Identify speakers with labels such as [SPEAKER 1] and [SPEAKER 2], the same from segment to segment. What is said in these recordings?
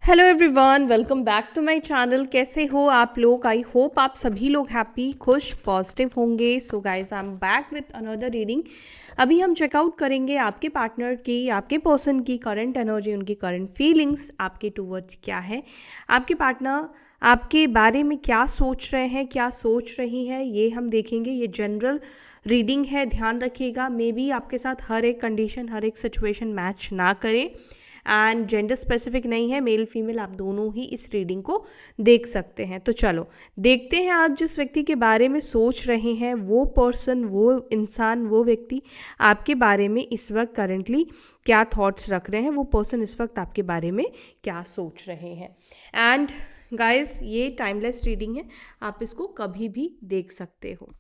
[SPEAKER 1] Hello everyone, welcome back to my channel. कैसे हो आप लोग? आई होप आप सभी लोग हैप्पी, खुश, पॉजिटिव होंगे। So guys, I am back with another reading. अभी हम चेकआउट करेंगे आपके पार्टनर की, आपके पर्सन की करंट एनर्जी, उनकी करंट फीलिंग्स आपके टूवर्ड्स क्या है, आपके पार्टनर आपके बारे में क्या सोच रहे हैं, क्या सोच रही है, ये हम देखेंगे। ये जनरल रीडिंग है, ध्यान रखिएगा। मे बी आपके साथ हर एक कंडीशन, हर एक सिचुएशन मैच ना करे एंड जेंडर स्पेसिफिक नहीं है, मेल फीमेल आप दोनों ही इस रीडिंग को देख सकते हैं। तो चलो देखते हैं आप जिस व्यक्ति के बारे में सोच रहे हैं, वो पर्सन, वो इंसान, वो व्यक्ति आपके बारे में इस वक्त करेंटली क्या थॉट्स रख रहे हैं, वो पर्सन इस वक्त आपके बारे में क्या सोच रहे हैं। एंड गाइस, ये टाइमलेस रीडिंग है, आप इसको कभी भी देख सकते हो।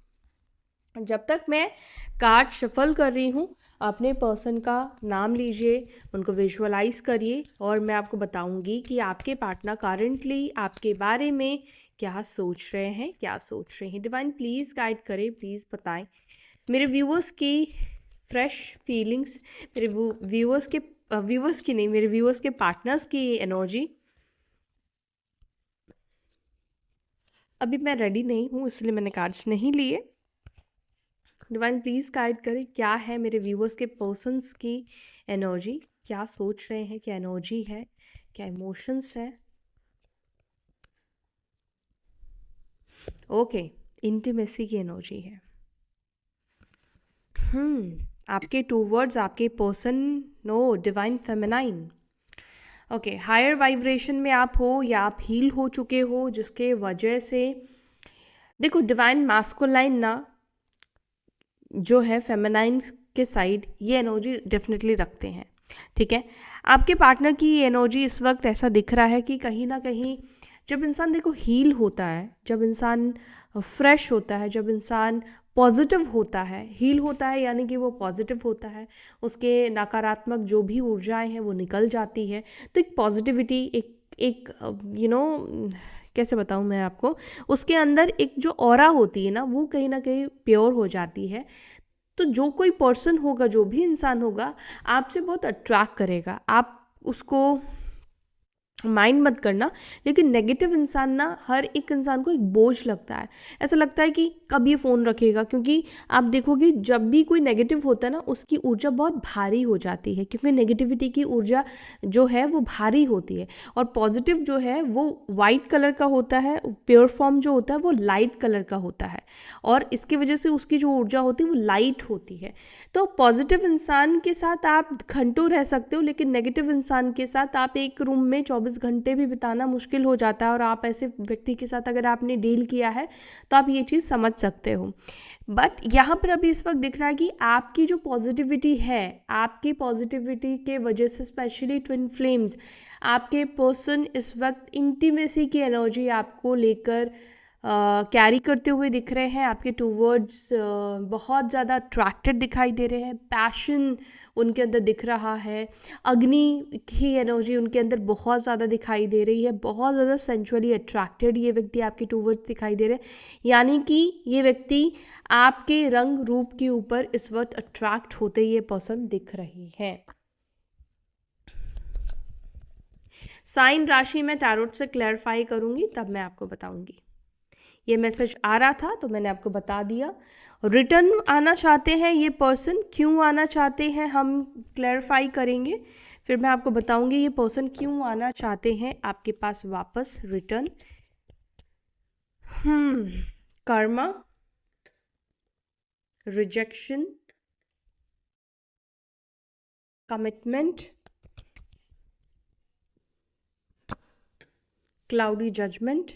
[SPEAKER 1] जब तक मैं कार्ड शफल कर रही हूँ, अपने पर्सन का नाम लीजिए, उनको विजुअलाइज करिए और मैं आपको बताऊंगी कि आपके पार्टनर करंटली आपके बारे में क्या सोच रहे हैं, क्या सोच रहे हैं। डिवाइन प्लीज़ गाइड करें, प्लीज़ बताएं मेरे व्यूअर्स की फ्रेश फीलिंग्स, मेरे व्यूअर्स के पार्टनर्स की एनर्जी। अभी मैं रेडी नहीं हूँ, इसलिए मैंने कार्ड्स नहीं लिए। डिवाइन प्लीज़ गाइड करें, क्या है मेरे व्यूअर्स के पर्सन्स की एनर्जी, क्या सोच रहे हैं, क्या एनर्जी है, क्या इमोशंस है। ओके, इंटीमेसी की एनर्जी है। आपके टू वर्ड्स, आपके person, no divine feminine. Okay, higher vibration में आप हो या आप हील हो चुके हो, जिसके वजह से देखो डिवाइन मैस्कुलाइन ना जो है फेमिनाइन के साइड, ये एनर्जी डेफिनेटली रखते हैं। ठीक है, आपके पार्टनर की ये एनर्जी इस वक्त ऐसा दिख रहा है कि कहीं ना कहीं जब इंसान देखो हील होता है, जब इंसान फ्रेश होता है, जब इंसान पॉजिटिव होता है, हील होता है यानी कि वो पॉजिटिव होता है, उसके नकारात्मक जो भी ऊर्जाएं हैं वो निकल जाती है। तो एक पॉजिटिविटी, एक एक कैसे बताऊँ मैं आपको, उसके अंदर एक जो ऑरा होती है ना, वो कहीं ना कहीं प्योर हो जाती है। तो जो कोई पर्सन होगा, जो भी इंसान होगा, आपसे बहुत अट्रैक्ट करेगा। आप उसको माइंड मत करना, लेकिन नेगेटिव इंसान ना हर एक इंसान को एक बोझ लगता है। ऐसा लगता है कि कब ये फ़ोन रखेगा, क्योंकि आप देखोगे जब भी कोई नेगेटिव होता है ना, उसकी ऊर्जा बहुत भारी हो जाती है, क्योंकि नेगेटिविटी की ऊर्जा जो है वो भारी होती है और पॉजिटिव जो है वो वाइट कलर का होता है, प्योर फॉर्म जो होता है वो लाइट कलर का होता है और इसकी वजह से उसकी जो ऊर्जा होती है वो लाइट होती है। तो पॉजिटिव इंसान के साथ आप घंटों रह सकते हो, लेकिन नेगेटिव इंसान के साथ आप एक रूम में 24 घंटे भी बिताना मुश्किल हो जाता है। और आप ऐसे व्यक्ति के साथ अगर आपने डील किया है तो आप ये चीज़ समझ सकते हो। बट यहाँ पर अभी इस वक्त दिख रहा है कि आपकी जो पॉजिटिविटी है, आपकी पॉजिटिविटी के वजह से स्पेशली ट्विन फ्लेम्स, आपके पर्सन इस वक्त इंटीमेसी की एनर्जी आपको लेकर कैरी करते हुए दिख रहे हैं। आपके टूवर्ड्स बहुत ज़्यादा अट्रैक्टेड दिखाई दे रहे हैं, पैशन उनके अंदर दिख रहा है, अग्नि की एनर्जी उनके अंदर बहुत ज़्यादा दिखाई दे रही है, बहुत ज़्यादा सेंचुअली अट्रैक्टेड ये व्यक्ति आपके टूवर्ड्स दिखाई दे रहे हैं। यानी कि ये व्यक्ति आपके रंग रूप के ऊपर इस वक्त अट्रैक्ट होते ये पसंद दिख रही है। साइन राशि मैं टैरोट से क्लैरिफाई करूंगी, तब मैं आपको बताऊंगी। ये मैसेज आ रहा था तो मैंने आपको बता दिया। रिटर्न आना चाहते हैं ये पर्सन, क्यों आना चाहते हैं हम क्लैरिफाई करेंगे, फिर मैं आपको बताऊंगी ये पर्सन क्यों आना चाहते हैं आपके पास वापस return. Karma, rejection, commitment, cloudy judgement,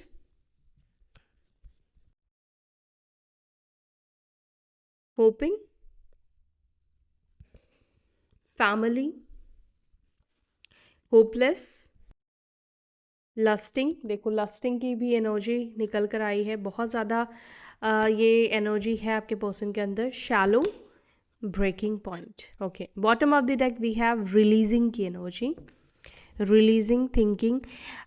[SPEAKER 1] hoping, family, hopeless, lusting. देखो लस्टिंग की भी एनर्जी निकल कर आई है, बहुत ज़्यादा ये एनर्जी है आपके पर्सन के अंदर। Shallow, breaking point. Okay, bottom of the deck we have releasing की एनर्जी, रिलीजिंग थिंकिंग।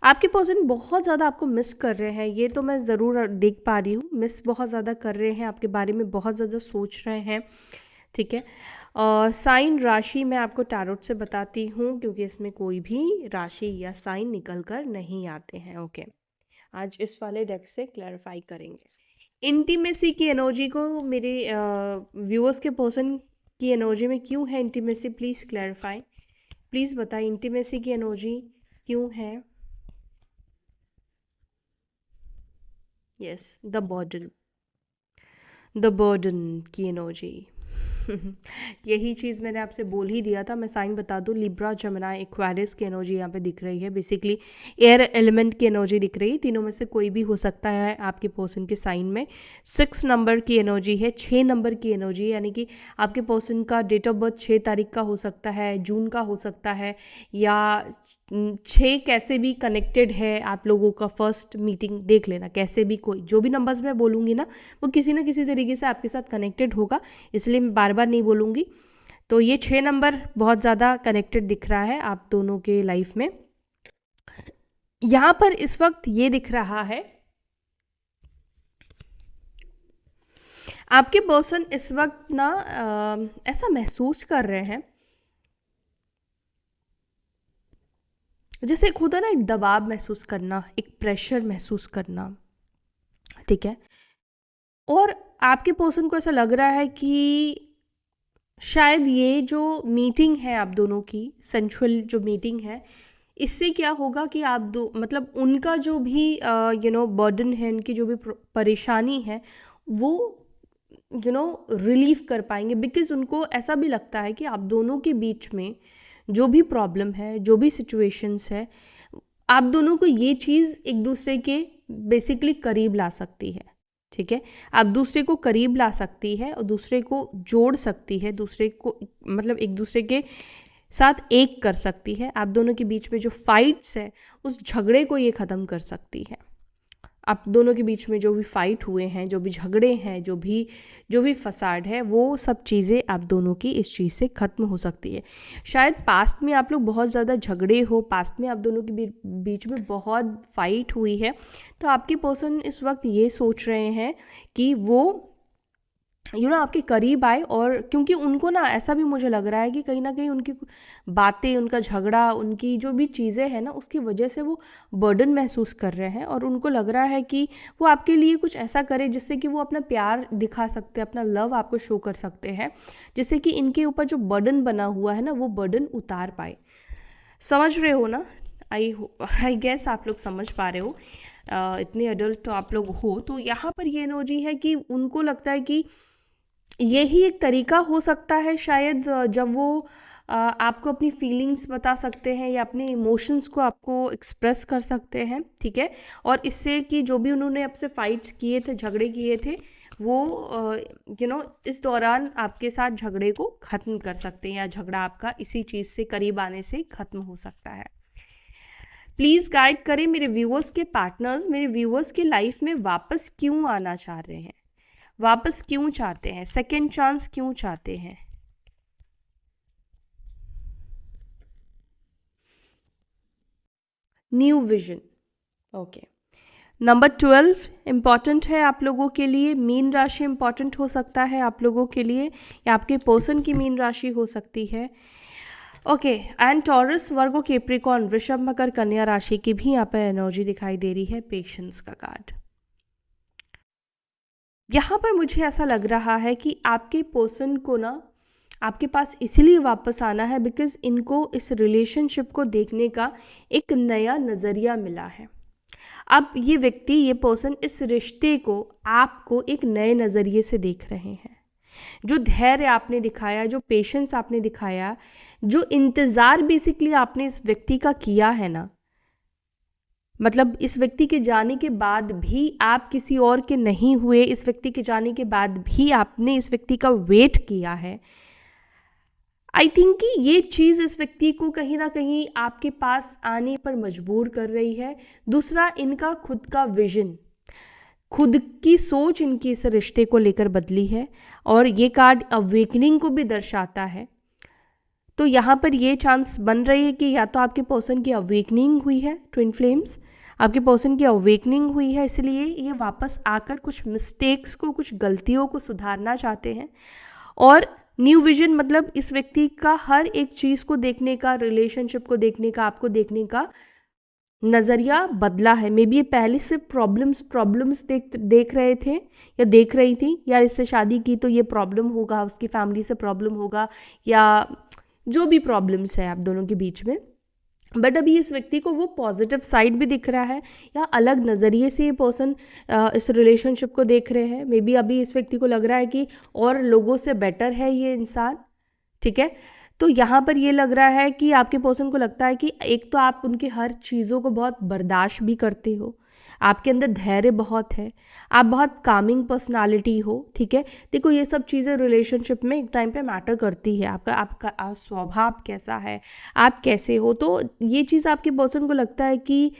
[SPEAKER 1] आपके पर्सन बहुत ज़्यादा आपको मिस कर रहे हैं, ये तो मैं ज़रूर देख पा रही हूँ। मिस बहुत ज़्यादा कर रहे हैं, आपके बारे में बहुत ज़्यादा सोच रहे हैं। ठीक है, साइन राशि मैं आपको टैरोट से बताती हूँ, क्योंकि इसमें कोई भी राशि या साइन निकल कर नहीं आते हैं। ओके, आज इस वाले डेक से क्लैरिफाई करेंगे इंटीमेसी की एनर्जी को। मेरे व्यूअर्स के पर्सन की एनर्जी में क्यों है इंटीमेसी, प्लीज़ क्लैरिफाई, प्लीज़ बताइए इंटीमेसी की एनर्जी क्यों है। यस, द बर्डन की एनर्जी। यही चीज़ मैंने आपसे बोल ही दिया था। मैं साइन बता दूँ, लिब्रा, जमिनी, एक्वेरियस की एनर्जी यहाँ पे दिख रही है। बेसिकली एयर एलिमेंट की एनर्जी दिख रही है। तीनों में से कोई भी हो सकता है आपके पर्सन के साइन में। 6 नंबर की एनर्जी है, 6 नंबर की एनर्जी है, यानी कि आपके पर्सन का डेट ऑफ बर्थ 6 तारीख का हो सकता है, जून का हो सकता है, या 6 कैसे भी कनेक्टेड है आप लोगों का। फर्स्ट मीटिंग देख लेना, कैसे भी कोई जो भी नंबर्स मैं बोलूँगी ना, वो किसी ना किसी तरीके से आपके साथ कनेक्टेड होगा, इसलिए मैं बार बार नहीं बोलूँगी। तो ये 6 नंबर बहुत ज़्यादा कनेक्टेड दिख रहा है आप दोनों के लाइफ में। यहाँ पर इस वक्त ये दिख रहा है, आपके पर्सन इस वक्त ना ऐसा महसूस कर रहे हैं जैसे एक होता ना, एक दबाव महसूस करना, एक प्रेशर महसूस करना, ठीक है। और आपके पर्सन को ऐसा लग रहा है कि शायद ये जो मीटिंग है आप दोनों की, सेंचुअल जो मीटिंग है, इससे क्या होगा कि आप दो मतलब उनका जो भी बर्डन है, उनकी जो भी परेशानी है, वो रिलीव कर पाएंगे। बिकॉज उनको ऐसा भी लगता है कि आप दोनों के बीच में जो भी प्रॉब्लम है, जो भी सिचुएशंस है, आप दोनों को ये चीज़ एक दूसरे के बेसिकली करीब ला सकती है, ठीक है। आप दूसरे को करीब ला सकती है और दूसरे को जोड़ सकती है, दूसरे को मतलब एक दूसरे के साथ एक कर सकती है। आप दोनों के बीच में जो फाइट्स है, उस झगड़े को ये ख़त्म कर सकती है। आप दोनों के बीच में जो भी फाइट हुए हैं, जो भी झगड़े हैं, जो भी फसाड है, वो सब चीज़ें आप दोनों की इस चीज़ से ख़त्म हो सकती है। शायद पास्ट में आप लोग बहुत ज़्यादा झगड़े हो, पास्ट में आप दोनों के बीच में बहुत फाइट हुई है, तो आपके पर्सन इस वक्त ये सोच रहे हैं कि वो आपके करीब आए। और क्योंकि उनको ना ऐसा भी मुझे लग रहा है कि कहीं ना कहीं उनकी बातें, उनका झगड़ा, उनकी जो भी चीज़ें हैं ना, उसकी वजह से वो बर्डन महसूस कर रहे हैं। और उनको लग रहा है कि वो आपके लिए कुछ ऐसा करे जिससे कि वो अपना प्यार दिखा सकते हैं, अपना लव आपको शो कर सकते हैं, जिससे कि इनके ऊपर जो बर्डन बना हुआ है ना, वो बर्डन उतार पाए। समझ रहे हो ना? आई गेस आप लोग समझ पा रहे हो, इतने अडल्ट तो आप लोग हो। तो यहाँ पर ये एनर्जी है कि उनको लगता है कि यही एक तरीका हो सकता है शायद, जब वो आपको अपनी फीलिंग्स बता सकते हैं या अपने इमोशंस को आपको एक्सप्रेस कर सकते हैं, ठीक है। और इससे कि जो भी उन्होंने आपसे फाइट्स किए थे, झगड़े किए थे, वो इस दौरान आपके साथ झगड़े को ख़त्म कर सकते हैं, या झगड़ा आपका इसी चीज़ से करीब आने से ख़त्म हो सकता है। प्लीज़ गाइड करें मेरे व्यूअर्स के पार्टनर्स, मेरे व्यूअर्स के लाइफ में वापस क्यों आना चाह रहे हैं, वापस क्यों चाहते हैं, सेकेंड चांस क्यों चाहते हैं। New vision, okay. Number 12 important है आप लोगों के लिए। मीन राशि इम्पॉर्टेंट हो सकता है आप लोगों के लिए, या आपके पर्सन की मीन राशि हो सकती है, okay. And taurus, Virgo, Capricorn, वृषभ, मकर, कन्या राशि की भी यहाँ पर एनर्जी दिखाई दे रही है। पेशेंस का कार्ड यहाँ पर मुझे ऐसा लग रहा है कि आपके पर्सन को ना आपके पास इसलिए वापस आना है बिकॉज इनको इस रिलेशनशिप को देखने का एक नया नज़रिया मिला है। अब ये व्यक्ति, ये पर्सन इस रिश्ते को, आपको एक नए नज़रिए से देख रहे हैं। जो धैर्य आपने दिखाया, जो पेशेंस आपने दिखाया, जो इंतज़ार बेसिकली आपने इस व्यक्ति का किया है ना, मतलब इस व्यक्ति के जाने के बाद भी आप किसी और के नहीं हुए, इस व्यक्ति के जाने के बाद भी आपने इस व्यक्ति का वेट किया है। आई थिंक कि ये चीज़ इस व्यक्ति को कहीं ना कहीं आपके पास आने पर मजबूर कर रही है। दूसरा, इनका खुद का विजन, खुद की सोच इनकी इस रिश्ते को लेकर बदली है, और ये कार्ड अवेकनिंग को भी दर्शाता है। तो यहाँ पर ये चांस बन रही है कि या तो आपके पर्सन की अवेकनिंग हुई है, ट्विन फ्लेम्स, आपके पर्सन की अवेकनिंग हुई है, इसलिए ये वापस आकर कुछ मिस्टेक्स को, कुछ गलतियों को सुधारना चाहते हैं। और न्यू विजन मतलब इस व्यक्ति का हर एक चीज़ को देखने का, रिलेशनशिप को देखने का, आपको देखने का नज़रिया बदला है। मे बी ये पहले से प्रॉब्लम्स देख रहे थे या देख रही थी, या इससे शादी की तो ये प्रॉब्लम होगा, उसकी फैमिली से प्रॉब्लम होगा, या जो भी प्रॉब्लम्स है आप दोनों के बीच में, बट अभी इस व्यक्ति को वो पॉजिटिव साइड भी दिख रहा है, या अलग नज़रिए से ये पर्सन इस रिलेशनशिप को देख रहे हैं। मे बी अभी इस व्यक्ति को लग रहा है कि और लोगों से बेटर है ये इंसान, ठीक है। तो यहाँ पर ये लग रहा है कि आपके पर्सन को लगता है कि एक तो आप उनकी हर चीज़ों को बहुत बर्दाश्त भी करते हो, आपके अंदर धैर्य बहुत है, आप बहुत कामिंग पर्सनालिटी हो, ठीक है। देखो ये सब चीज़ें रिलेशनशिप में एक टाइम पे मैटर करती है, आपका स्वभाव कैसा है, आप कैसे हो। तो ये चीज़ आपके पर्सन को लगता है कि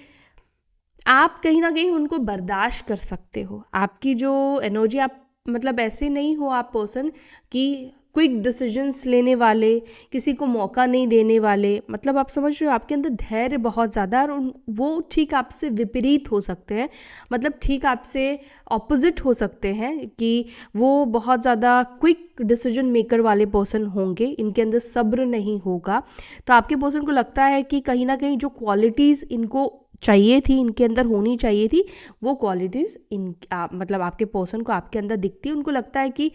[SPEAKER 1] आप कहीं ना कहीं उनको बर्दाश्त कर सकते हो, आपकी जो एनर्जी, आप मतलब ऐसे नहीं हो आप पर्सन कि क्विक डिसीजंस लेने वाले, किसी को मौका नहीं देने वाले, मतलब आप समझ रहे हो, आपके अंदर धैर्य बहुत ज़्यादा है, और वो ठीक आपसे विपरीत हो सकते हैं, मतलब ठीक आपसे ऑपोजिट हो सकते हैं कि वो बहुत ज़्यादा क्विक डिसीजन मेकर वाले पर्सन होंगे, इनके अंदर सब्र नहीं होगा। तो आपके पर्सन को लगता है कि कहीं ना कहीं जो क्वालिटीज़ इनको चाहिए थी, इनके अंदर होनी चाहिए थी, वो क्वालिटीज़ मतलब आपके पर्सन को आपके अंदर दिखती है। उनको लगता है कि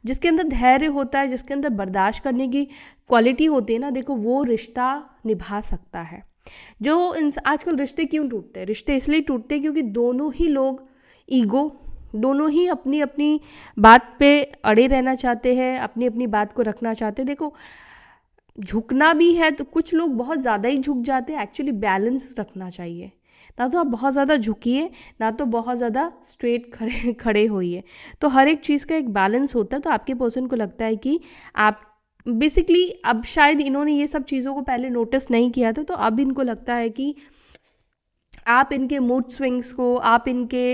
[SPEAKER 1] जिसके अंदर धैर्य होता है, जिसके अंदर बर्दाश्त करने की क्वालिटी होती है ना, देखो वो रिश्ता निभा सकता है। जो आजकल रिश्ते क्यों टूटते हैं? रिश्ते इसलिए टूटते हैं क्योंकि दोनों ही लोग ईगो, दोनों ही अपनी अपनी बात पे अड़े रहना चाहते हैं, अपनी अपनी बात को रखना चाहते हैं। देखो झुकना भी है तो कुछ लोग बहुत ज़्यादा ही झुक जाते हैं, एक्चुअली बैलेंस रखना चाहिए, ना तो आप बहुत ज़्यादा झुकिए, ना तो बहुत ज़्यादा स्ट्रेट खड़े होइए। तो हर एक चीज़ का एक बैलेंस होता है। तो आपके पर्सन को लगता है कि आप बेसिकली, अब शायद इन्होंने ये सब चीज़ों को पहले नोटिस नहीं किया था, तो अब इनको लगता है कि आप इनके मूड स्विंग्स को, आप इनके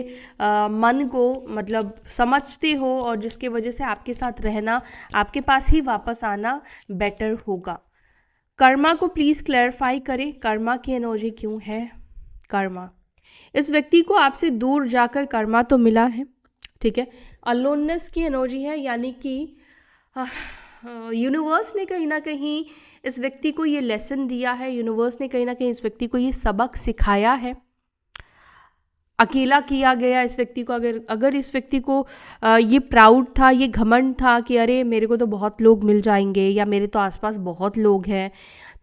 [SPEAKER 1] मन को मतलब समझते हो, और जिसके वजह से आपके साथ रहना, आपके पास ही वापस आना बेटर होगा। कर्मा को प्लीज़ क्लैरिफाई करें, कर्मा की एनर्जी क्यों है? कर्मा, इस व्यक्ति को आपसे दूर जाकर कर्मा तो मिला है, ठीक है। अलोननेस की एनर्जी है, यानी कि यूनिवर्स ने कहीं ना कहीं इस व्यक्ति को ये लेसन दिया है, यूनिवर्स ने कहीं ना कहीं इस व्यक्ति को ये सबक सिखाया है। अकेला किया गया इस व्यक्ति को। अगर इस व्यक्ति को ये प्राउड था, ये घमंड था कि अरे मेरे को तो बहुत लोग मिल जाएंगे, या मेरे तो आसपास बहुत लोग हैं,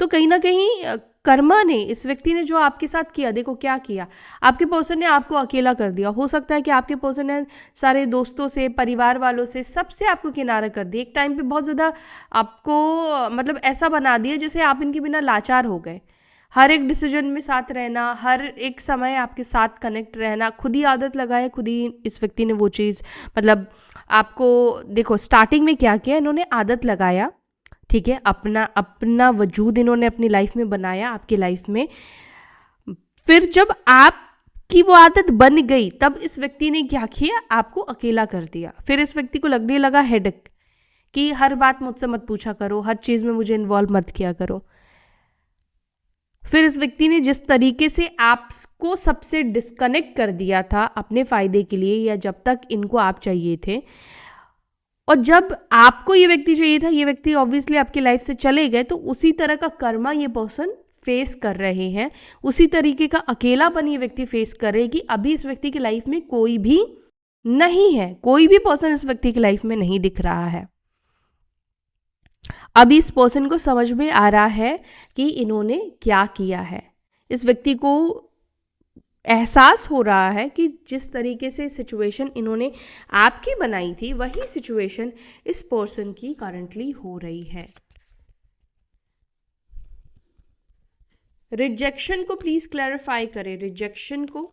[SPEAKER 1] तो कहीं ना कहीं कर्मा ने, इस व्यक्ति ने जो आपके साथ किया, देखो क्या किया, आपके पर्सन ने आपको अकेला कर दिया। हो सकता है कि आपके पर्सन ने सारे दोस्तों से, परिवार वालों से, सबसे आपको किनारा कर दिया, एक टाइम पे बहुत ज़्यादा आपको मतलब ऐसा बना दिया जैसे आप इनके बिना लाचार हो गए। हर एक डिसीजन में साथ रहना, हर एक समय आपके साथ कनेक्ट रहना, खुद ही आदत लगाए, खुद ही इस व्यक्ति ने वो चीज़, मतलब आपको, देखो स्टार्टिंग में क्या किया इन्होंने, आदत लगाया, ठीक है, अपना वजूद इन्होंने अपनी लाइफ में बनाया, आपकी लाइफ में। फिर जब आपकी वो आदत बन गई, तब इस व्यक्ति ने क्या किया, आपको अकेला कर दिया। फिर इस व्यक्ति को लगने लगा हेडेक कि हर बात मुझसे मत पूछा करो, हर चीज़ में मुझे इन्वॉल्व मत किया करो। फिर इस व्यक्ति ने जिस तरीके से आपको सबसे डिस्कनेक्ट कर दिया था अपने फ़ायदे के लिए, या जब तक इनको आप चाहिए थे, और जब आपको ये व्यक्ति चाहिए था, ये व्यक्ति ऑब्वियसली आपकी लाइफ से चले गए, तो उसी तरह का कर्मा ये पर्सन फेस कर रहे हैं, उसी तरीके का अकेलापन ये व्यक्ति फेस कर रहे हैं कि अभी इस व्यक्ति की लाइफ में कोई भी नहीं है, कोई भी पर्सन इस व्यक्ति की लाइफ में नहीं दिख रहा है। अभी इस पर्सन को समझ में आ रहा है कि इन्होंने क्या किया है। इस व्यक्ति को एहसास हो रहा है कि जिस तरीके से सिचुएशन इन्होंने आपकी बनाई थी, वही सिचुएशन इस पर्सन की करंटली हो रही है। रिजेक्शन को प्लीज क्लैरिफाई करें, रिजेक्शन को,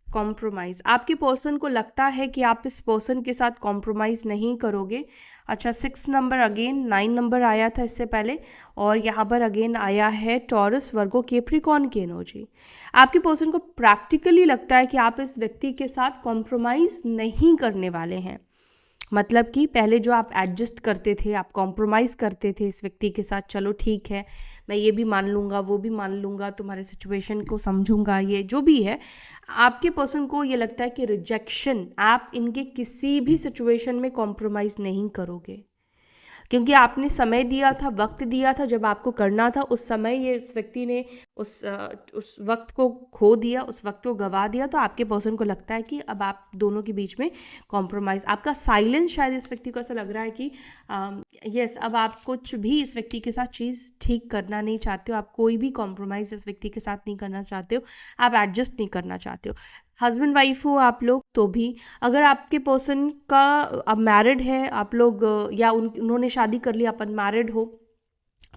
[SPEAKER 1] कॉम्प्रोमाइज़, आपके पर्सन को लगता है कि आप इस पर्सन के साथ कॉम्प्रोमाइज़ नहीं करोगे। अच्छा, 6 नंबर अगेन, 9 नंबर आया था इससे पहले, और यहाँ पर अगेन आया है टॉरस, वर्गो, कैप्रिकॉर्न की एनर्जी। आपके पर्सन को प्रैक्टिकली लगता है कि आप इस व्यक्ति के साथ कॉम्प्रोमाइज़ नहीं करने वाले हैं। मतलब कि पहले जो आप एडजस्ट करते थे, आप कॉम्प्रोमाइज़ करते थे इस व्यक्ति के साथ, चलो ठीक है मैं ये भी मान लूँगा, वो भी मान लूँगा, तुम्हारे सिचुएशन को समझूंगा, ये जो भी है, आपके पर्सन को ये लगता है कि रिजेक्शन, आप इनके किसी भी सिचुएशन में कॉम्प्रोमाइज़ नहीं करोगे। क्योंकि आपने समय दिया था, वक्त दिया था, जब आपको करना था उस समय ये इस व्यक्ति ने उस वक्त को खो दिया, उस वक्त को गवा दिया। तो आपके पर्सन को लगता है कि अब आप दोनों के बीच में कॉम्प्रोमाइज़, आपका साइलेंस शायद इस व्यक्ति को ऐसा लग रहा है कि यस, अब आप कुछ भी इस व्यक्ति के साथ चीज़ ठीक करना नहीं चाहते हो, आप कोई भी कॉम्प्रोमाइज़ इस व्यक्ति के साथ नहीं करना चाहते हो, आप एडजस्ट नहीं करना चाहते हो। हस्बैंड वाइफ हो आप लोग तो भी, अगर आपके पर्सन का अब मैरिड है आप लोग, या उन्होंने शादी कर ली, आप अनमैरिड हो,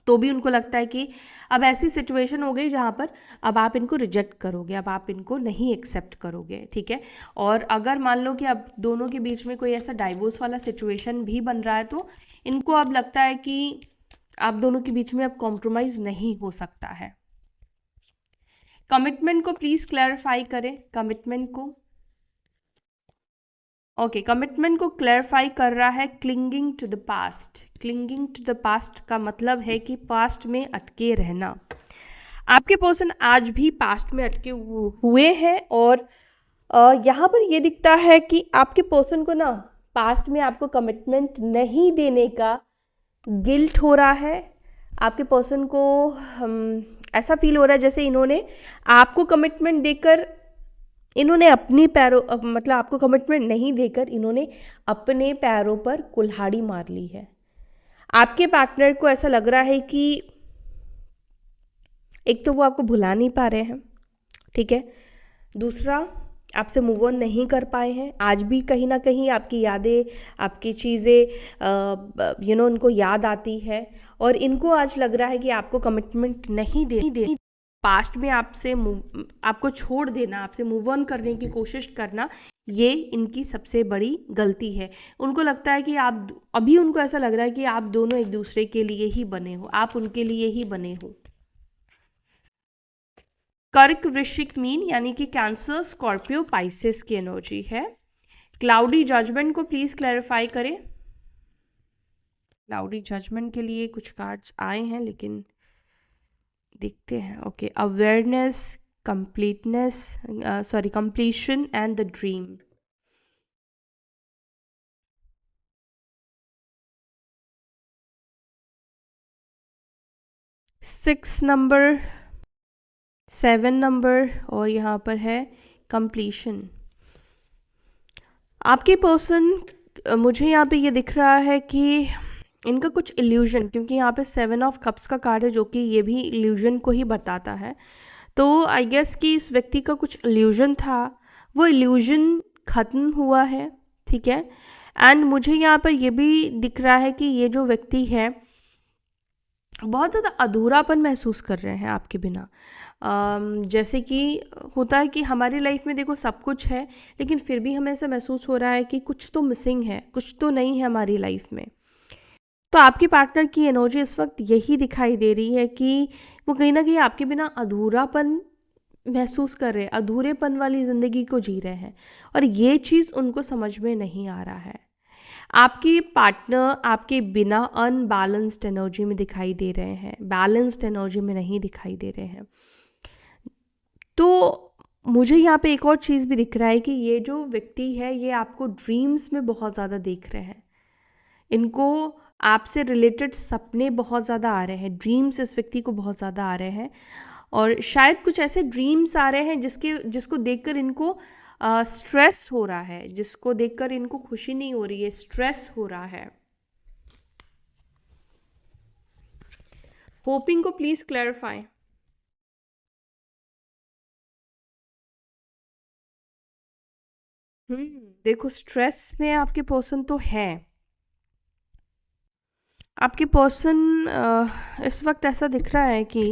[SPEAKER 1] तो भी उनको लगता है कि अब ऐसी सिचुएशन हो गई जहाँ पर अब आप इनको रिजेक्ट करोगे, अब आप इनको नहीं एक्सेप्ट करोगे, ठीक है। और अगर मान लो कि अब दोनों के बीच में कोई ऐसा डाइवोर्स वाला सिचुएशन भी बन रहा है, तो इनको अब लगता है कि आप दोनों के बीच में अब कॉम्प्रोमाइज़ नहीं हो सकता है। कमिटमेंट को प्लीज़ क्लैरिफाई करें, कमिटमेंट को। ओके, कमिटमेंट को क्लैरिफाई कर रहा है clinging to the past. Clinging to the past का मतलब है कि पास्ट में अटके रहना। आपके पर्सन आज भी पास्ट में अटके हुए हैं, और यहाँ पर ये दिखता है कि आपके पर्सन को ना पास्ट में आपको कमिटमेंट नहीं देने का गिल्ट हो रहा है। आपके पर्सन को ऐसा फील हो रहा है जैसे इन्होंने आपको कमिटमेंट देकर, इन्होंने अपनी पैरों मतलब आपको कमिटमेंट नहीं देकर इन्होंने अपने पैरों पर कुल्हाड़ी मार ली है। आपके पार्टनर को ऐसा लग रहा है कि एक तो वो आपको भुला नहीं पा रहे हैं, ठीक है, दूसरा आपसे मूव ऑन नहीं कर पाए हैं। आज भी कहीं ना कहीं आपकी यादें, आपकी चीज़ें उनको याद आती है, और इनको आज लग रहा है कि आपको कमिटमेंट नहीं दे पास्ट में आपको छोड़ देना, आपसे मूव ऑन करने की कोशिश करना, ये इनकी सबसे बड़ी गलती है। उनको लगता है कि उनको ऐसा लग रहा है कि आप दोनों एक दूसरे के लिए ही बने हो, आप उनके लिए ही बने हो। कर्क वृश्चिक मीन यानी कि कैंसर, स्कॉर्पियो, पाइसेस की एनर्जी है। क्लाउडी जजमेंट को प्लीज क्लैरिफाई करें। क्लाउडी जजमेंट के लिए कुछ कार्ड्स आए हैं, लेकिन देखते हैं। Okay, awareness, completion and the dream. Six number, 7 number, और यहाँ पर है कंप्लीशन। आपके पर्सन, मुझे यहाँ पे ये दिख रहा है कि इनका कुछ इल्यूजन, क्योंकि यहाँ पे 7 ऑफ कप्स का कार्ड है जो कि ये भी इल्यूजन को ही बताता है। तो आई गेस कि इस व्यक्ति का कुछ इल्यूजन था, वो इल्यूजन ख़त्म हुआ है, ठीक है। एंड मुझे यहाँ पर ये भी दिख रहा है कि ये जो व्यक्ति है बहुत ज़्यादा अधूरापन महसूस कर रहे हैं आपके बिना। जैसे कि होता है कि हमारी लाइफ में देखो सब कुछ है, लेकिन फिर भी हमें ऐसा महसूस हो रहा है कि कुछ तो मिसिंग है, कुछ तो नहीं है हमारी लाइफ में। तो आपके पार्टनर की एनर्जी इस वक्त यही दिखाई दे रही है कि वो कहीं ना कहीं आपके बिना अधूरापन महसूस कर रहे हैं, अधूरेपन वाली ज़िंदगी को जी रहे हैं, और ये चीज़ उनको समझ में नहीं आ रहा है। आपके पार्टनर आपके बिना अनबैलेंस्ड एनर्जी में दिखाई दे रहे हैं, बैलेंस्ड एनर्जी में नहीं दिखाई दे रहे हैं। तो मुझे यहाँ पे एक और चीज़ भी दिख रहा है कि ये जो व्यक्ति है ये आपको ड्रीम्स में बहुत ज़्यादा देख रहे हैं, इनको आपसे रिलेटेड सपने बहुत ज़्यादा आ रहे हैं, ड्रीम्स इस व्यक्ति को बहुत ज़्यादा आ रहे हैं, और शायद कुछ ऐसे ड्रीम्स आ रहे हैं जिसको देखकर इनको स्ट्रेस हो रहा है, जिसको देखकर इनको खुशी नहीं हो रही है, स्ट्रेस हो रहा है। होपिंग को प्लीज क्लैरिफाई। देखो स्ट्रेस में आपके पर्सन तो है, आपके पर्सन इस वक्त ऐसा दिख रहा है कि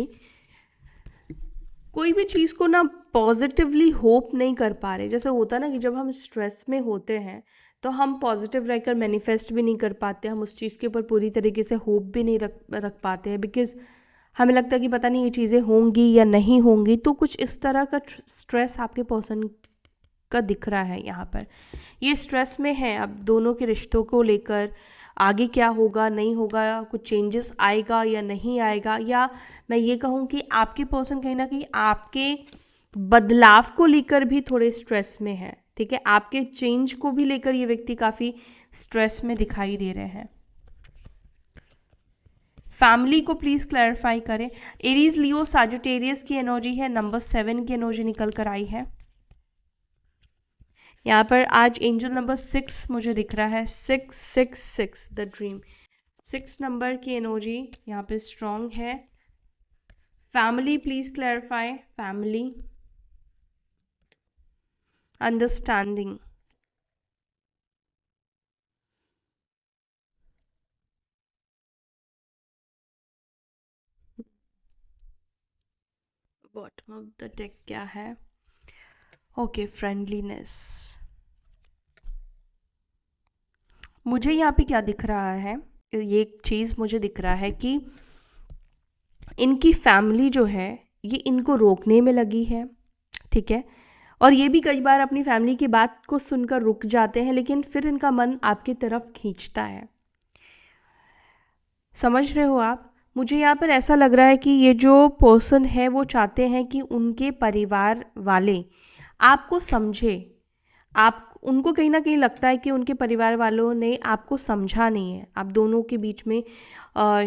[SPEAKER 1] कोई भी चीज़ को ना पॉजिटिवली होप नहीं कर पा रहे। जैसे होता है ना कि जब हम स्ट्रेस में होते हैं तो हम पॉजिटिव रहकर मैनिफेस्ट भी नहीं कर पाते, हम उस चीज़ के ऊपर पूरी तरीके से होप भी नहीं रख पाते हैं, बिकॉज हमें लगता है कि पता नहीं ये चीज़ें होंगी या नहीं होंगी। तो कुछ इस तरह का स्ट्रेस आपके पर्सन का दिख रहा है यहाँ पर। ये स्ट्रेस में है अब दोनों के रिश्तों को लेकर, आगे क्या होगा नहीं होगा, कुछ चेंजेस आएगा या नहीं आएगा, या मैं ये कहूँ कि आपके पर्सन कहीं ना कहीं आपके बदलाव को लेकर भी थोड़े स्ट्रेस में है, ठीक है। आपके चेंज को भी लेकर ये व्यक्ति काफ़ी स्ट्रेस में दिखाई दे रहे हैं। फैमिली को प्लीज़ क्लैरिफाई करें। एरीज, लियो, सैजिटेरियस की एनर्जी है, नंबर 7 की एनर्जी निकल कर आई है। यहाँ पर आज एंजल नंबर 6 मुझे दिख रहा है, 666 द ड्रीम, 6 नंबर की एनर्जी यहाँ पे स्ट्रॉन्ग है। Family please clarify, family, understanding, bottom of the deck क्या है? Okay, friendliness. मुझे यहाँ पे क्या दिख रहा है, ये एक चीज़ मुझे दिख रहा है कि इनकी फैमिली जो है ये इनको रोकने में लगी है, ठीक है, और ये भी कई बार अपनी फैमिली की बात को सुनकर रुक जाते हैं, लेकिन फिर इनका मन आपकी तरफ खींचता है। समझ रहे हो आप? मुझे यहाँ पर ऐसा लग रहा है कि ये जो पर्सन है वो चाहते हैं कि उनके परिवार वाले आपको समझे। आप उनको कहीं ना कहीं लगता है कि उनके परिवार वालों ने आपको समझा नहीं है, आप दोनों के बीच में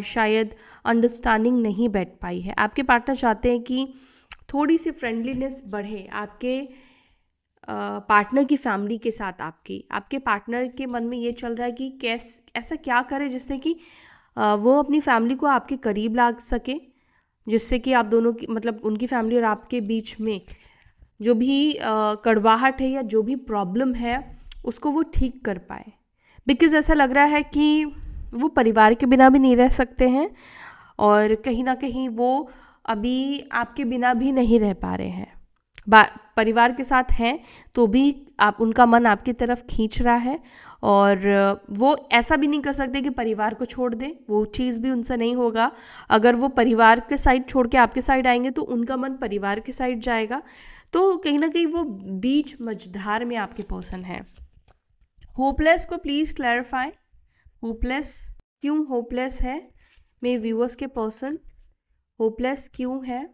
[SPEAKER 1] शायद अंडरस्टैंडिंग नहीं बैठ पाई है। आपके पार्टनर चाहते हैं कि थोड़ी सी फ्रेंडलीनेस बढ़े आपके पार्टनर की फैमिली के साथ। आपके पार्टनर के मन में ये चल रहा है कि ऐसा क्या करे जिससे कि वो अपनी फैमिली को आपके करीब ला सके, जिससे कि आप दोनों की मतलब उनकी फैमिली और आपके बीच में जो भी कड़वाहट है या जो भी प्रॉब्लम है उसको वो ठीक कर पाए। बिकॉज़ ऐसा लग रहा है कि वो परिवार के बिना भी नहीं रह सकते हैं और कहीं ना कहीं वो अभी आपके बिना भी नहीं रह पा रहे हैं। परिवार के साथ हैं तो भी आप उनका मन आपकी तरफ खींच रहा है, और वो ऐसा भी नहीं कर सकते कि परिवार को छोड़ दे, वो चीज़ भी उनसे नहीं होगा। अगर वो परिवार के साइड छोड़ के आपके साइड आएंगे तो उनका मन परिवार के साइड जाएगा। तो कहीं ना कहीं वो बीच मझधार में आपके पर्सन है। होपलेस को प्लीज़ क्लैरिफाई, होपलेस क्यों होपलेस है? मेरे व्यूअर्स के पर्सन होपलेस क्यों है?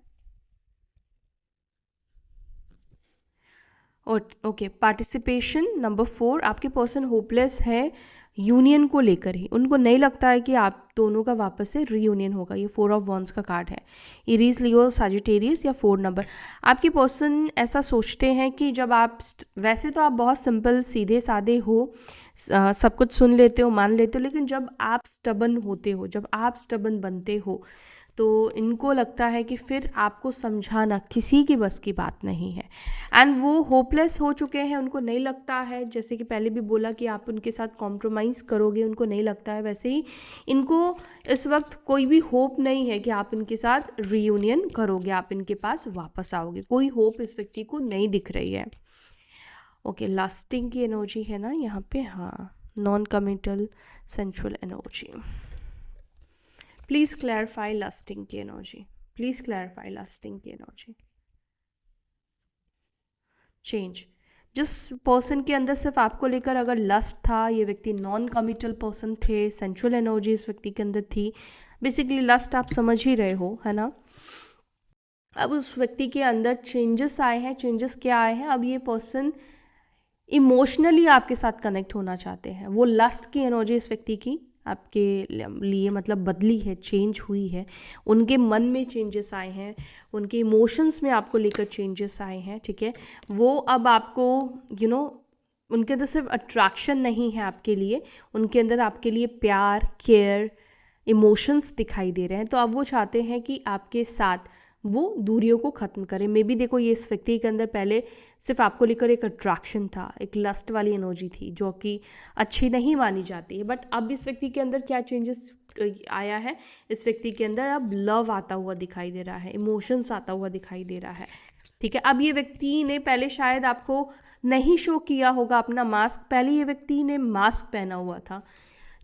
[SPEAKER 1] ओके, पार्टिसिपेशन नंबर 4, आपके पर्सन होपलेस है यूनियन को लेकर ही। उनको नहीं लगता है कि आप दोनों का वापस से रीयूनियन होगा। ये 4 ऑफ वॉन्ड्स का कार्ड है, एरीज, लियो, सैजिटेरियस या 4 नंबर। आपके पर्सन ऐसा सोचते हैं कि जब आप वैसे तो आप बहुत सिंपल सीधे सादे हो, सब कुछ सुन लेते हो, मान लेते हो, लेकिन जब आप स्टबन होते हो, जब आप स्टबन बनते हो तो इनको लगता है कि फिर आपको समझाना किसी की बस की बात नहीं है। एंड वो होपलेस हो चुके हैं। उनको नहीं लगता है, जैसे कि पहले भी बोला, कि आप उनके साथ कॉम्प्रोमाइज़ करोगे, उनको नहीं लगता है। वैसे ही इनको इस वक्त कोई भी होप नहीं है कि आप इनके साथ रीयूनियन करोगे, आप इनके पास वापस आओगे। कोई होप इस व्यक्ति को नहीं दिख रही है। ओके, लास्टिंग की एनर्जी है ना यहाँ पे, हाँ, non committal sensual energy. Please clarify lasting की एनर्जी, प्लीज़ क्लैरिफाई लास्टिंग की एनर्जी। चेंज, जिस पर्सन के अंदर सिर्फ आपको लेकर अगर लस्ट था, ये व्यक्ति नॉन कमिटल पर्सन थे, सेंचुअल एनर्जी इस व्यक्ति के अंदर थी, बेसिकली लस्ट आप समझ ही रहे हो, है ना। अब उस व्यक्ति के अंदर चेंजेस आए हैं। चेंजेस क्या आए हैं? अब ये पर्सन इमोशनली आपके साथ कनेक्ट होना चाहते हैं। वो लस्ट की एनर्जी इस व्यक्ति की आपके लिए मतलब बदली है, चेंज हुई है। उनके मन में चेंजेस आए हैं, उनके इमोशंस में आपको लेकर चेंजेस आए हैं, ठीक है। वो अब आपको उनके अंदर सिर्फ अट्रैक्शन नहीं है आपके लिए, उनके अंदर आपके लिए प्यार, केयर, इमोशंस दिखाई दे रहे हैं। तो अब वो चाहते हैं कि आपके साथ वो दूरियों को ख़त्म करें। मे बी देखो, ये इस व्यक्ति के अंदर पहले सिर्फ आपको लेकर एक अट्रैक्शन था, एक लस्ट वाली एनर्जी थी जो कि अच्छी नहीं मानी जाती है। बट अब इस व्यक्ति के अंदर क्या चेंजेस आया है? इस व्यक्ति के अंदर अब लव आता हुआ दिखाई दे रहा है, इमोशंस आता हुआ दिखाई दे रहा है, ठीक है। अब ये व्यक्ति ने पहले शायद आपको नहीं शो किया होगा अपना मास्क, पहले ये व्यक्ति ने मास्क पहना हुआ था।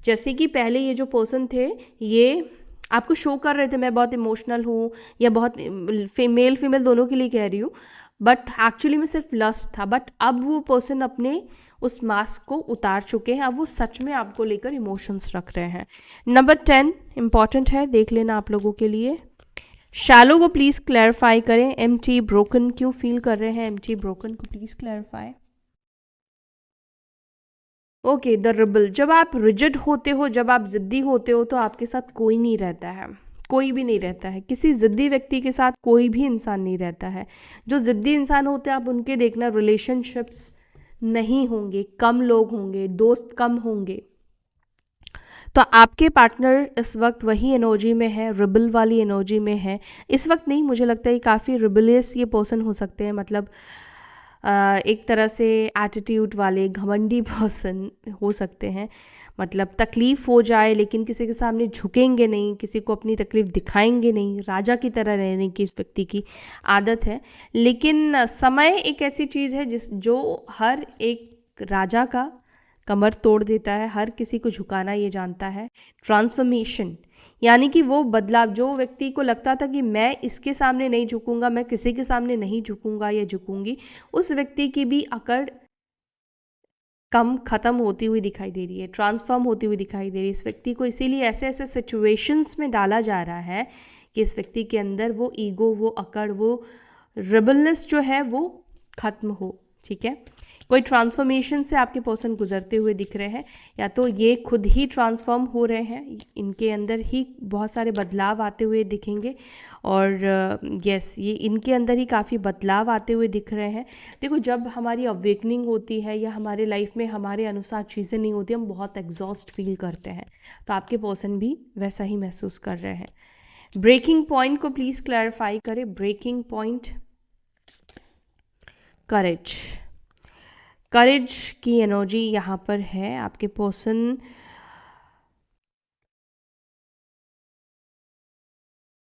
[SPEAKER 1] जैसे कि पहले ये जो पर्सन थे ये आपको शो कर रहे थे मैं बहुत इमोशनल हूँ, या बहुत मेल फीमेल दोनों के लिए कह रही हूँ, बट एक्चुअली में सिर्फ लस्ट था। बट अब वो पर्सन अपने उस मास्क को उतार चुके हैं, अब वो सच में आपको लेकर इमोशंस रख रहे हैं। नंबर 10 इंपॉर्टेंट है, देख लेना आप लोगों के लिए। शैलो को प्लीज़ क्लैरिफाई करें। एम्प्टी ब्रोकन क्यों फील कर रहे हैं? एम्प्टी ब्रोकन को please clarify. Okay, the rebel. जब आप रिजिड होते हो, जब आप ज़िद्दी होते हो, तो आपके साथ कोई नहीं रहता है, कोई भी नहीं रहता है। किसी ज़िद्दी व्यक्ति के साथ कोई भी इंसान नहीं रहता है। जो ज़िद्दी इंसान होते हैं, आप उनके देखना रिलेशनशिप्स नहीं होंगे, कम लोग होंगे, दोस्त कम होंगे। तो आपके पार्टनर इस वक्त वही एनर्जी में है, रिबल वाली एनर्जी में है। इस वक्त नहीं, मुझे लगता है काफ़ी रिबलियस ये पर्सन हो सकते हैं, मतलब एक तरह से एटीट्यूड वाले घमंडी पर्सन हो सकते हैं। मतलब तकलीफ़ हो जाए लेकिन किसी के सामने झुकेंगे नहीं, किसी को अपनी तकलीफ़ दिखाएंगे नहीं, राजा की तरह रहने की इस व्यक्ति की आदत है। लेकिन समय एक ऐसी चीज़ है जो हर एक राजा का कमर तोड़ देता है, हर किसी को झुकाना ये जानता है। ट्रांसफॉर्मेशन यानी कि वो बदलाव, जो व्यक्ति को लगता था कि मैं इसके सामने नहीं झुकूंगा, मैं किसी के सामने नहीं झुकूंगा या झुकूंगी, उस व्यक्ति की भी अकड़ कम ख़त्म होती हुई दिखाई दे रही है, ट्रांसफॉर्म होती हुई दिखाई दे रही है। इस व्यक्ति को इसीलिए ऐसे ऐसे सिचुएशंस में डाला जा रहा है कि इस व्यक्ति के अंदर वो ईगो, वो अकड़, वो रिबलनेस जो है वो ख़त्म हो। ठीक है, कोई ट्रांसफॉर्मेशन से आपके पर्सन गुजरते हुए दिख रहे हैं, या तो ये खुद ही ट्रांसफॉर्म हो रहे हैं, इनके अंदर ही बहुत सारे बदलाव आते हुए दिखेंगे। और यस, ये इनके अंदर ही काफ़ी बदलाव आते हुए दिख रहे हैं। देखो, जब हमारी अवेकनिंग होती है या हमारे लाइफ में हमारे अनुसार चीज़ें नहीं होती, हम बहुत एग्जॉस्ट फील करते हैं, तो आपके पर्सन भी वैसा ही महसूस कर रहे हैं। ब्रेकिंग पॉइंट को प्लीज़ क्लैरिफाई करें। ब्रेकिंग पॉइंट, करेज। करेज की एनर्जी यहाँ पर है। आपके पर्सन,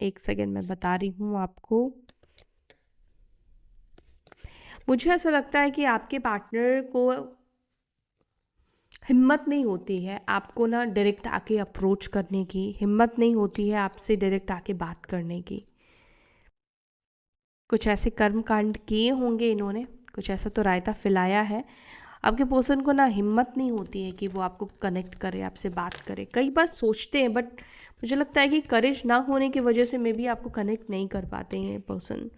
[SPEAKER 1] एक सेकेंड मैं बता रही हूँ आपको। मुझे ऐसा लगता है कि आपके पार्टनर को हिम्मत नहीं होती है आपको ना डायरेक्ट आके अप्रोच करने की, हिम्मत नहीं होती है आपसे डायरेक्ट आके बात करने की। कुछ ऐसे कर्म कांड किए होंगे इन्होंने, कुछ ऐसा तो रायता फैलाया है। आपके पर्सन को ना हिम्मत नहीं होती है कि वो आपको कनेक्ट करे, आपसे बात करे। कई बार सोचते हैं, बट मुझे लगता है कि करेज ना होने की वजह से मे बी आपको कनेक्ट नहीं कर पाते हैं पर्सन।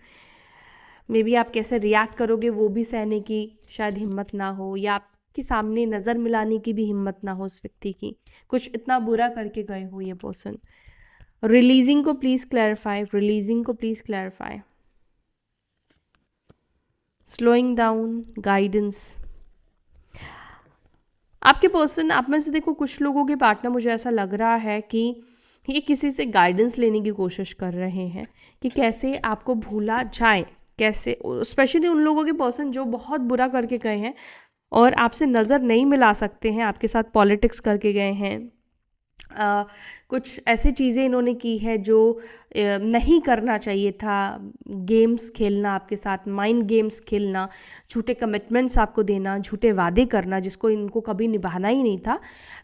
[SPEAKER 1] मे बी आप कैसे रिएक्ट करोगे वो भी सहने की शायद हिम्मत ना हो, या आपके सामने नज़र मिलाने की भी हिम्मत ना हो उस व्यक्ति की। कुछ इतना बुरा करके गए हो ये पर्सन। रिलीजिंग को प्लीज़ क्लैरिफाई, रिलीजिंग को please clarify. Slowing down, guidance. आपके पर्सन, आप में से देखो कुछ लोगों के पार्टनर, मुझे ऐसा लग रहा है कि ये किसी से गाइडेंस लेने की कोशिश कर रहे हैं कि कैसे आपको भूला जाए, कैसे, स्पेशली उन लोगों के पर्सन जो बहुत बुरा करके गए हैं और आपसे नज़र नहीं मिला सकते हैं, आपके साथ पॉलिटिक्स करके गए हैं, कुछ ऐसी चीज़ें इन्होंने की है जो नहीं करना चाहिए था। गेम्स खेलना आपके साथ, माइंड गेम्स खेलना, झूठे कमिटमेंट्स आपको देना, झूठे वादे करना जिसको इनको कभी निभाना ही नहीं था।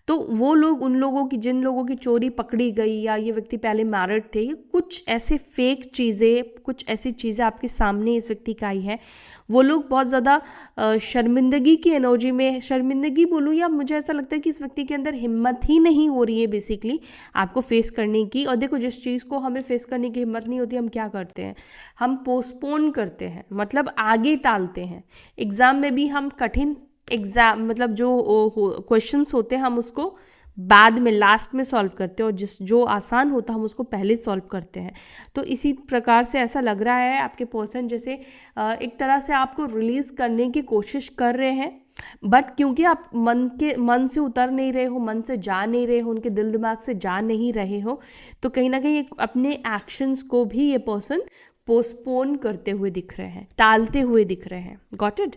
[SPEAKER 1] तो वो लोग, उन लोगों की, जिन लोगों की चोरी पकड़ी गई, या ये व्यक्ति पहले मैरिड थे, कुछ ऐसे फेक चीज़ें, कुछ ऐसी चीज़ें आपके सामने इस व्यक्ति का आई है। वो लोग बहुत ज़्यादा शर्मिंदगी की एनर्जी में, शर्मिंदगी बोलूँ, या मुझे ऐसा लगता है कि इस व्यक्ति के अंदर हिम्मत ही नहीं हो रही है बेसिकली आपको फेस करने की। और देखो, जिस चीज़ को हमें फेस करने की हिम्मत नहीं होती, हम क्या करते हैं, हम पोस्टपोन करते हैं, मतलब आगे टालते हैं। एग्ज़ाम में भी हम कठिन एग्ज़ाम, मतलब जो क्वेश्चंस होते हैं हम उसको बाद में, लास्ट में सॉल्व करते हैं, और जो आसान होता है हम उसको पहले सॉल्व करते हैं। तो इसी प्रकार से ऐसा लग रहा है आपके पर्सन जैसे एक तरह से आपको रिलीज़ करने की कोशिश कर रहे हैं, बट क्योंकि आप मन से उतर नहीं रहे हो, मन से जा नहीं रहे हो, उनके दिल दिमाग से जा नहीं रहे हो, तो कहीं ना कहीं अपने एक्शंस को भी ये पर्सन पोस्टपोन करते हुए दिख रहे हैं, टालते हुए दिख रहे हैं। Got it?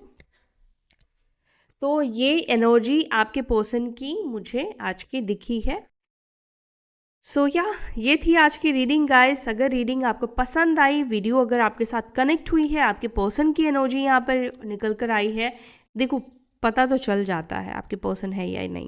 [SPEAKER 1] तो ये एनर्जी आपके पर्सन की मुझे आज की दिखी है। सो ये थी आज की रीडिंग गाइस। अगर रीडिंग आपको पसंद आई, वीडियो अगर आपके साथ कनेक्ट हुई है, आपके पर्सन की एनर्जी यहाँ पर निकल कर आई है, देखो पता तो चल जाता है आपके पर्सन है या नहीं।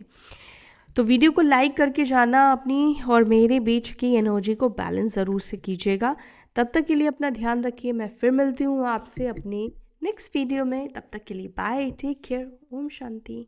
[SPEAKER 1] तो वीडियो को लाइक करके जाना, अपनी और मेरे बीच की एनर्जी को बैलेंस ज़रूर से कीजिएगा। तब तक के लिए अपना ध्यान रखिए। मैं फिर मिलती हूँ आपसे अपनी नेक्स्ट वीडियो में। तब तक के लिए bye, take care, Om Shanti.